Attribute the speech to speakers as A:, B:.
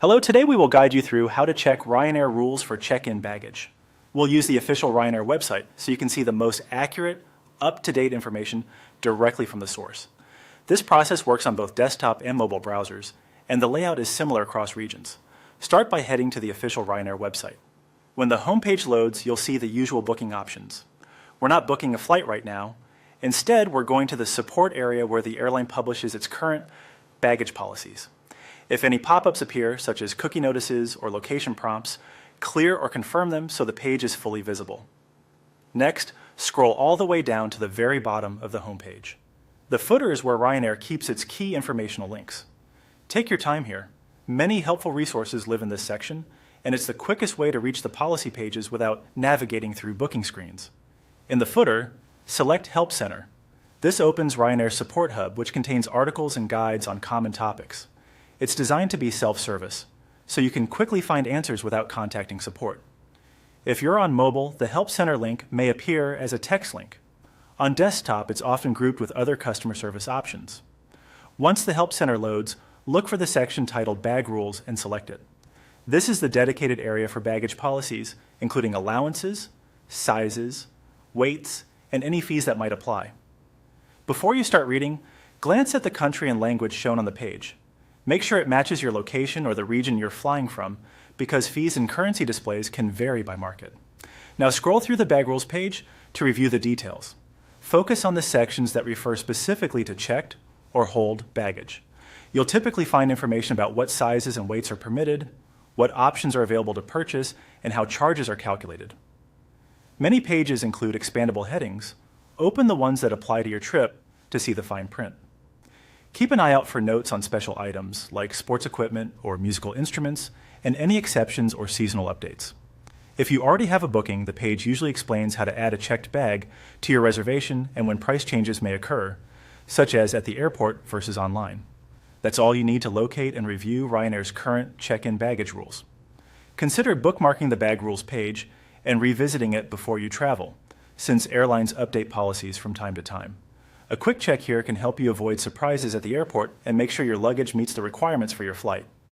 A: Hello, today we will guide you through how to check Ryanair rules for check-in baggage. We'll use the official Ryanair website so you can see the most accurate, up-to-date information directly from the source. This process works on both desktop and mobile browsers, and the layout is similar across regions. Start by heading to the official Ryanair website. When the homepage loads, you'll see the usual booking options. We're not booking a flight right now. Instead, we're going to the support area where the airline publishes its current baggage policies. If any pop-ups appear, such as cookie notices or location prompts, clear or confirm them so the page is fully visible. Next, scroll all the way down to the very bottom of the homepage. The footer is where Ryanair keeps its key informational links. Take your time here. Many helpful resources live in this section, and it's the quickest way to reach the policy pages without navigating through booking screens. In the footer, select Help Center. This opens Ryanair's support hub, which contains articles and guides on common topics. It's designed to be self-service, so you can quickly find answers without contacting support. If you're on mobile, the Help Center link may appear as a text link. On desktop, it's often grouped with other customer service options. Once the Help Center loads, look for the section titled Bag Rules and select it. This is the dedicated area for baggage policies, including allowances, sizes, weights, and any fees that might apply. Before you start reading, glance at the country and language shown on the page. Make sure it matches your location or the region you're flying from, because fees and currency displays can vary by market. Now scroll through the Bag Rules page to review the details. Focus on the sections that refer specifically to checked or hold baggage. You'll typically find information about what sizes and weights are permitted, what options are available to purchase, and how charges are calculated. Many pages include expandable headings. Open the ones that apply to your trip to see the fine print. Keep an eye out for notes on special items like sports equipment or musical instruments and any exceptions or seasonal updates. If you already have a booking, the page usually explains how to add a checked bag to your reservation and when price changes may occur, such as at the airport versus online. That's all you need to locate and review Ryanair's current check-in baggage rules. Consider bookmarking the Bag Rules page and revisiting it before you travel, since airlines update policies from time to time. A quick check here can help you avoid surprises at the airport and make sure your luggage meets the requirements for your flight.